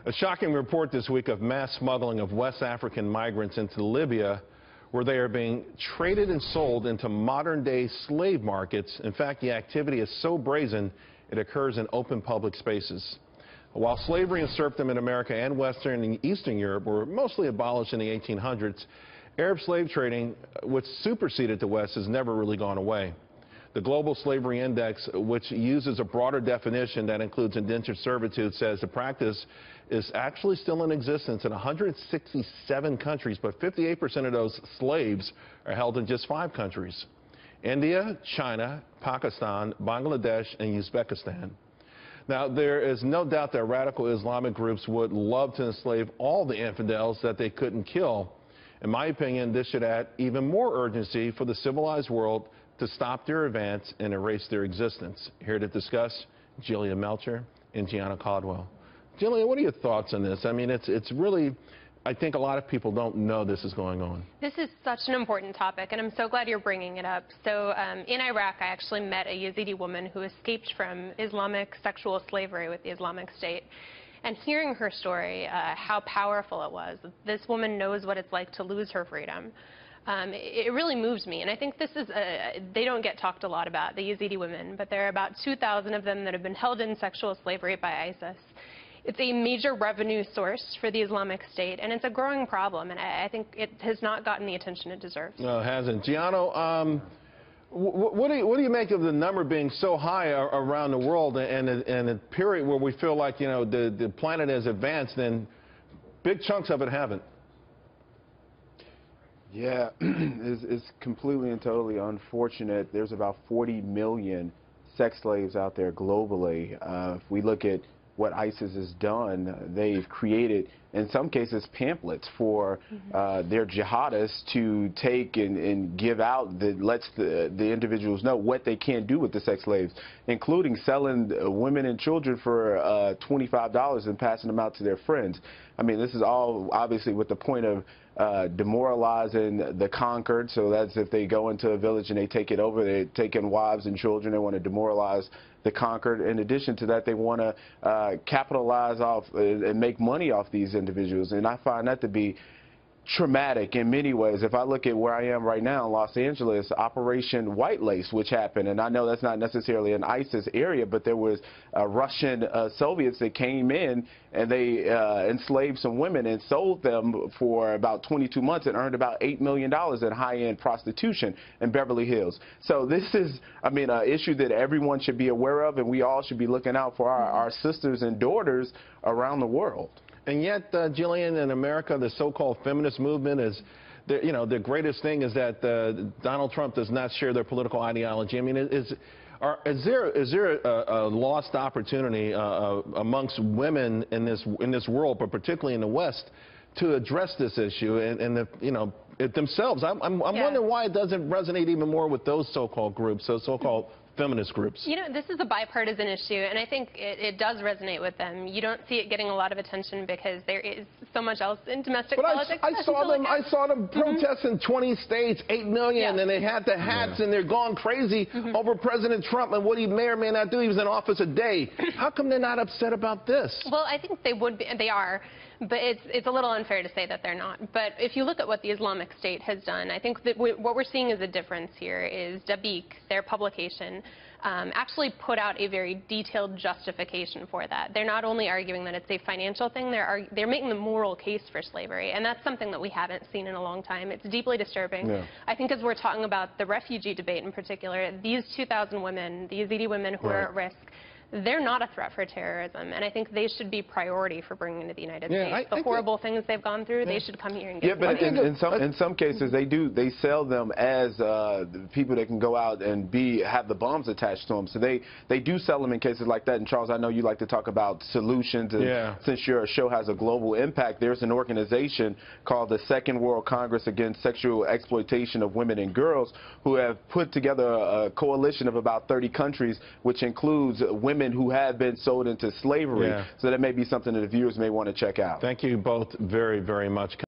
A shocking report this week of mass smuggling of West African migrants into Libya, where they are being traded and sold into modern-day slave markets. In fact, the activity is so brazen, it occurs in open public spaces. While slavery and serfdom in America and Western and Eastern Europe were mostly abolished in the 1800s, Arab slave trading, which superseded the West, has never really gone away. The Global Slavery Index, which uses a broader definition that includes indentured servitude, says the practice is actually still in existence in 167 countries, but 58% of those slaves are held in just 5 countries: India, China, Pakistan, Bangladesh, and Uzbekistan. Now, there is no doubt that radical Islamic groups would love to enslave all the infidels that they couldn't kill. In my opinion, this should add even more urgency for the civilized world to stop their advance and erase their existence. Here to discuss, Jillian, Melchior, and Gianno Caldwell. Jillian, what are your thoughts on this? I mean, it's really, I think a lot of people don't know this is going on. This is such an important topic, and I'm so glad you're bringing it up. So in Iraq, I actually met a Yazidi woman who escaped from Islamic sexual slavery with the Islamic State. And hearing her story, how powerful it was, this woman knows what it's like to lose her freedom. It really moves me, and I think this is they don't get talked a lot about, the Yazidi women, but there are about 2,000 of them that have been held in sexual slavery by ISIS. It's a major revenue source for the Islamic State, and it's a growing problem, and I think it has not gotten the attention it deserves. No, it hasn't. Gianno, what do you make of the number being so high around the world, and a period where we feel like, you know, the planet has advanced and big chunks of it haven't? Yeah, it's completely and totally unfortunate. There's about 40 million sex slaves out there globally. If we look at what ISIS has done, they've created, in some cases, pamphlets for their jihadists to take and give out that lets the individuals know what they can do with the sex slaves, including selling women and children for $25 and passing them out to their friends. I mean, this is all obviously with the point of demoralizing the conquered. So that's if they go into a village and they take it over, they're taking wives and children. They want to demoralize the conquered. In addition to that, they want to capitalize off and make money off these individuals. And I find that to be traumatic in many ways. If I look at where I am right now in Los Angeles, Operation White Lace, which happened, and I know that's not necessarily an ISIS area, but there was Russian Soviets that came in and they enslaved some women and sold them for about 22 months and earned about $8 million in high-end prostitution in Beverly Hills. So this is, I mean, an issue that everyone should be aware of, and we all should be looking out for our sisters and daughters around the world. And yet, Jillian, in America, the so-called feminist movement is, you know, the greatest thing is that Donald Trump does not share their political ideology. I mean, is there a lost opportunity amongst women in this world, but particularly in the West, to address this issue and you know, themselves? I'm wondering why it doesn't resonate even more with those so-called groups, those so-called feminist groups. You know, this is a bipartisan issue, and I think it does resonate with them. You don't see it getting a lot of attention because there is so much else in domestic politics. I saw them protest in 20 states, 8 million, and they had the hats, and they're going crazy over President Trump and what he may or may not do. He was in office a day. How come they're not upset about this? Well, I think they would be, they are, but it's a little unfair to say that they're not. But if you look at what the Islamic State has done, I think that what we're seeing as a difference here is Dabiq, their publication, actually put out a very detailed justification for that. They're not only arguing that it's a financial thing, they're making the moral case for slavery, and that's something that we haven't seen in a long time. It's deeply disturbing. Yeah. I think as we're talking about the refugee debate in particular, these 2,000 women, the Yazidi women who are at risk, they're not a threat for terrorism, and I think they should be priority for bringing to the United States. The horrible things they've gone through, they should come here and get but in some cases they sell them as people that can go out and have the bombs attached to them. So they do sell them in cases like that. And Charles, I know you like to talk about solutions, and since your show has a global impact, there's an organization called the Second World Congress Against Sexual Exploitation of Women and Girls, who have put together a coalition of about 30 countries, which includes women who have been sold into slavery. So that may be something that the viewers may want to check out. Thank you both very, very much.